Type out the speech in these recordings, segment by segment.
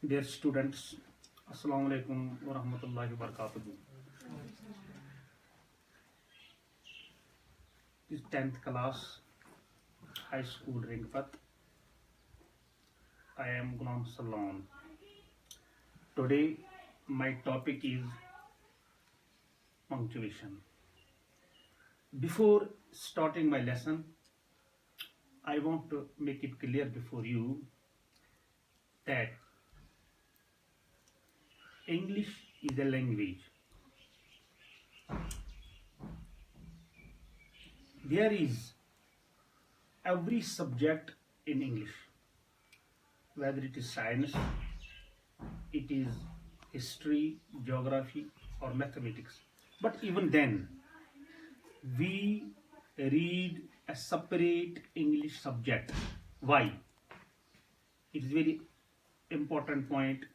Dear students, Assalamu alaikum wa rahmatullahi wa barakatuh. This 10th class, high school Raingpath. I am Ghulam Salon. Today, my topic is punctuation. Before starting my lesson, I want to make it clear before you that English is a language. There is every subject in English, whether it is science, it is history, geography, or mathematics. But even then, we read a separate English subject. Why? It is very important point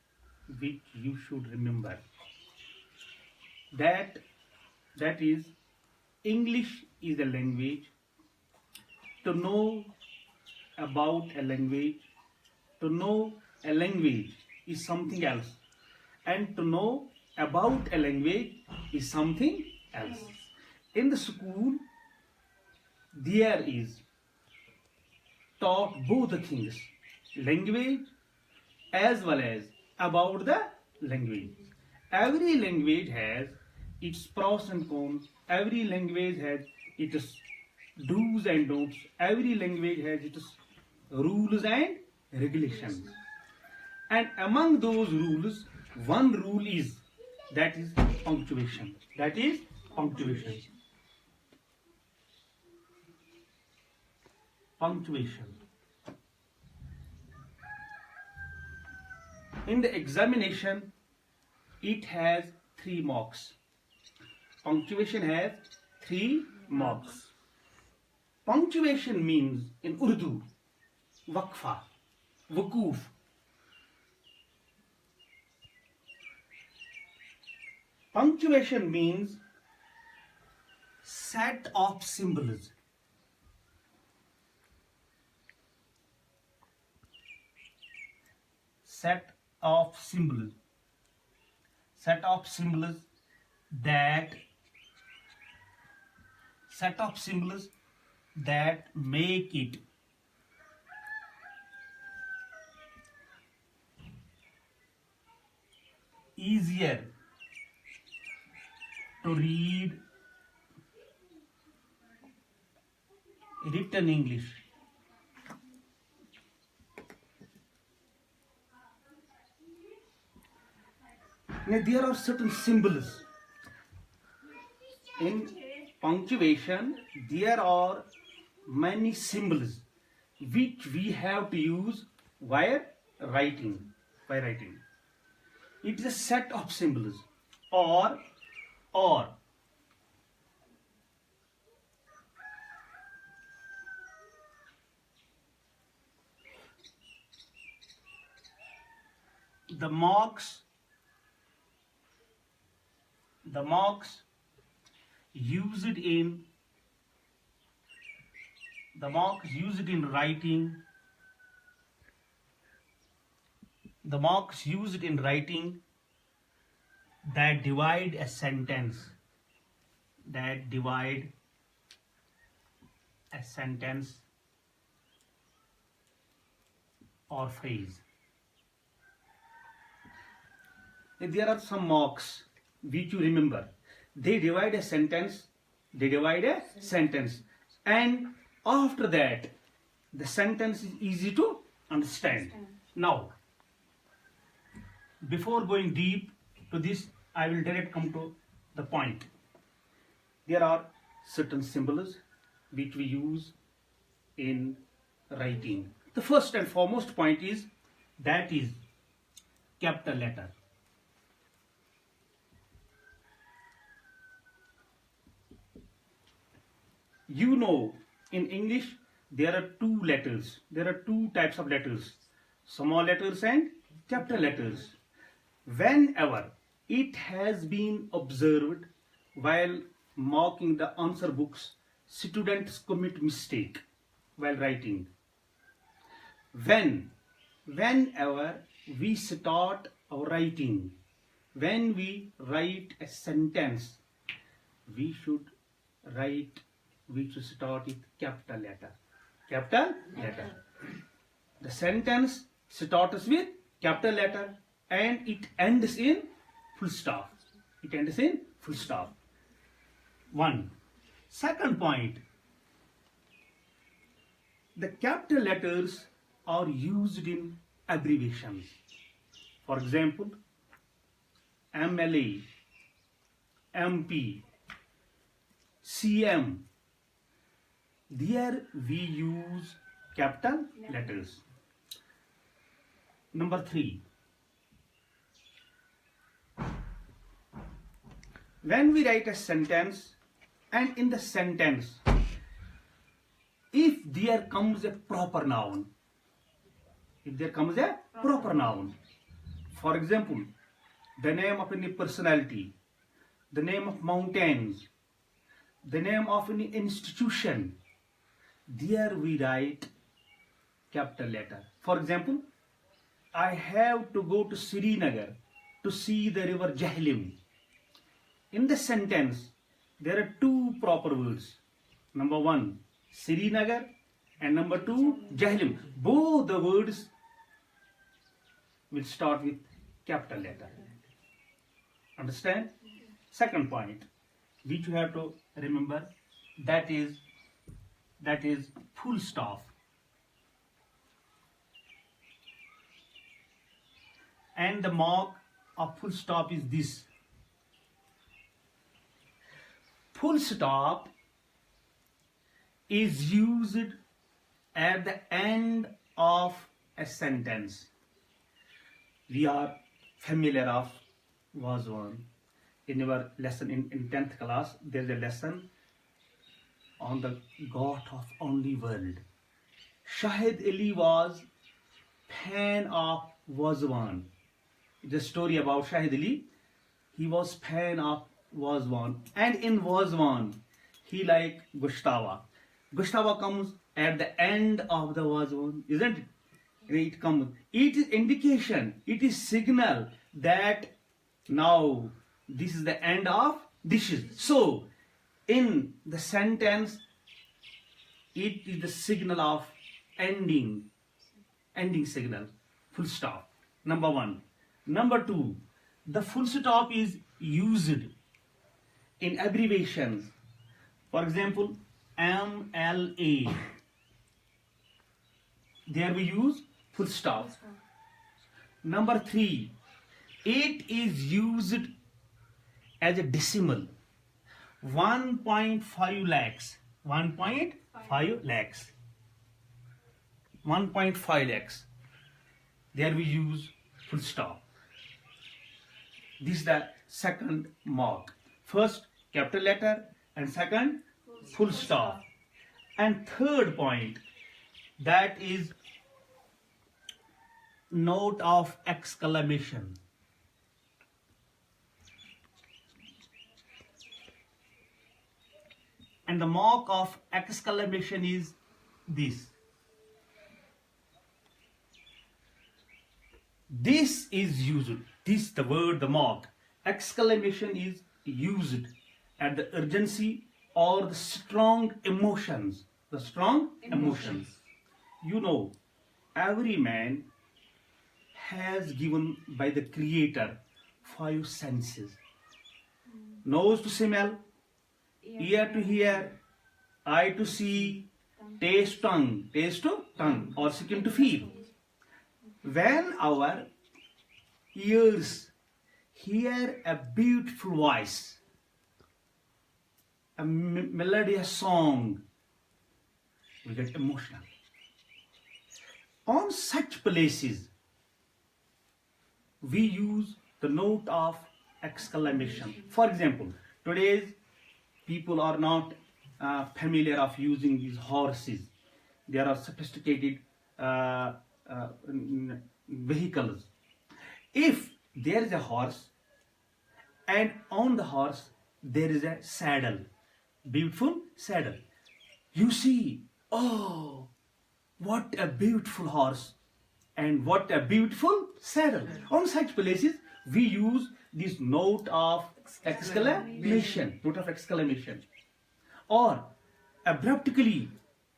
which you should remember. That is, English is a language. To know about a language, to know a language is something else, and to know about a language is something else. In the school, there is taught both the things, language as well as about the language. Every language has its pros and cons. Every language has its do's and don'ts. Every language has its rules and regulations. And among those rules, one rule is that is punctuation. That is punctuation. Punctuation. In the examination, it has 3 marks. Punctuation has 3 marks. Punctuation means in Urdu, waqfa, wukuf. Punctuation means set of symbols. Set of symbols. Set of symbols that make it easier to read written English. Now, there are certain symbols. In punctuation, there are many symbols which we have to use while writing. It is a set of symbols or the marks used in writing. The marks used in writing that divide a sentence. Or phrase. There are some marks which you remember. They divide a sentence. And after that, the sentence is easy to understand. Now, before going deep to this, I will direct come to the point. There are certain symbols which we use in writing. The first and foremost point is capital letter. You know, in English, there are 2 letters. There are 2 types of letters, small letters and capital letters. Whenever it has been observed while marking the answer books, students commit mistake while writing. Whenever we start our writing. When we write a sentence, we should start with capital letter. Capital letter. The sentence starts with capital letter and it ends in full stop. It ends in full stop. One. Second point. The capital letters are used in abbreviations. For example, MLA, MP, CM. There we use capital letters. Number 3. When we write a sentence, and in the sentence, if there comes a proper noun, for example, the name of any personality, the name of mountains, the name of any institution, there we write capital letter. For example, I have to go to Srinagar to see the river Jhelum. In the sentence, there are 2 proper words. Number 1, Srinagar, and number 2, Jhelum. Both the words will start with capital letter. Understand? Second point, which you have to remember, that is full stop. And the mark of full stop is this. Full stop is used at the end of a sentence. We are familiar of was one. In our lesson in 10th class, there is a lesson on the God of only world. Shahid Ali was fan of Wazwan. The story about Shahid Ali. He was fan of Wazwan, and in Wazwan he liked Gustava. Gustava comes at the end of the Wazwan, isn't it? It comes. It is indication. It is signal that now this is the end of dishes. So in the sentence, it is the signal of ending signal. Full stop. Number 1. Number 2, the full stop is used in abbreviations. For example, MLA. There we use full stop. Number 3, it is used as a decimal. 1.5 lakhs. 1.5 lakhs. 1.5 lakhs. There we use full stop. This is the second mark. First, capital letter, and second, full stop. And third point, that is note of exclamation. And the mark of exclamation is this. This is used. This, the word, the mark. Exclamation is used at the urgency or the strong emotions. The strong emotions. You know, every man has given by the Creator 5 senses. Nose to smell, ear to hear, eye to see, taste to tongue, or skin to feel. When our ears hear a beautiful voice, a melodious song, we get emotional. On such places, we use the note of exclamation. For example, today's people are not familiar of using these horses. There are sophisticated vehicles. If there is a horse and on the horse there is a saddle, beautiful saddle, you see, oh, what a beautiful horse. And what a beautiful saddle. On such places, we use this note of exclamation. Note of exclamation. Or abruptly,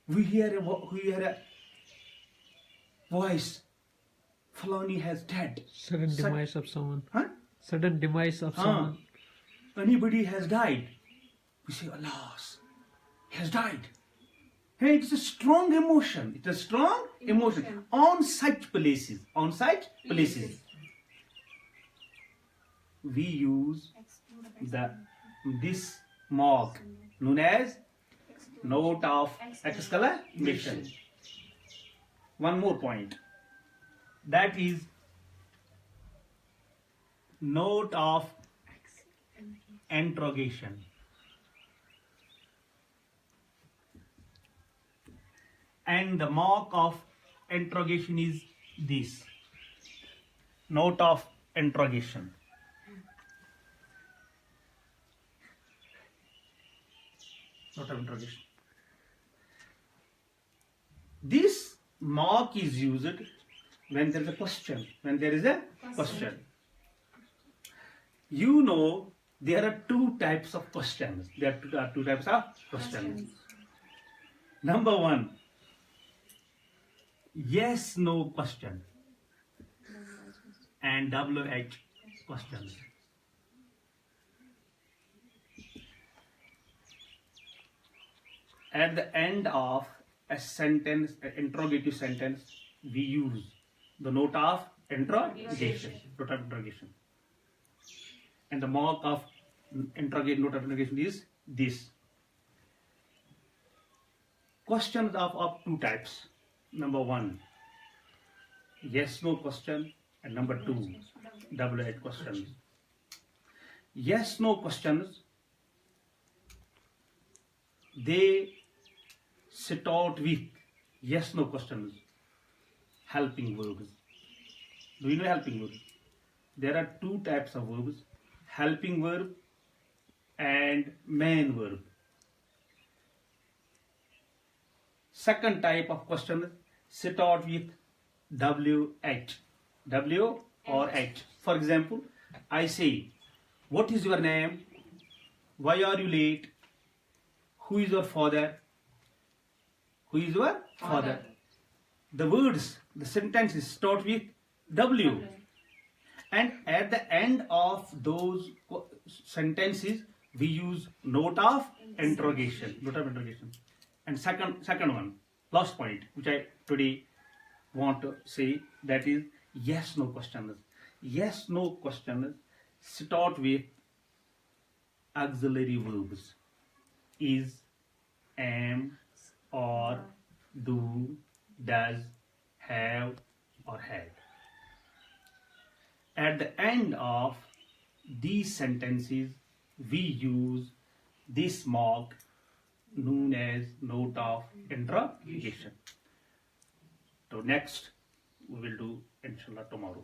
we hear a voice. Falani has died. Sudden demise of someone. Huh? Sudden demise of someone. Anybody has died. We say, alas, he has died. Hey, it's a strong emotion. It's a strong emotion. On such places, we use this mark known as note of exclamation. One more point. That is note of interrogation. And the mark of interrogation is this. Note of interrogation. Note of interrogation. This mark is used when there is a question. You know, there are two types of questions. Number one, yes, no question. And WH questions. At the end of a sentence, an interrogative sentence, we use the note of interrogation. And the mark of note of interrogation is this. Questions are of two types. Number one, yes, no question. And number two, WH questions. Yes, no questions, they start with yes, no questions, helping verbs. Do you know helping verbs? There are two types of verbs, helping verb and main verb. Second type of question start with WH. W or H. For example, I say, what is your name? Why are you late? Who is your father? Who is your father? The words, the sentences start with W. And at the end of those sentences, we use note of interrogation. And second one, last point, which I today want to say, that is yes, no questions. Yes, no questions start with auxiliary verbs. Is, am, or, do, does, have, or had. At the end of these sentences, we use this mark known as note of interrogation. So next we will do inshallah tomorrow.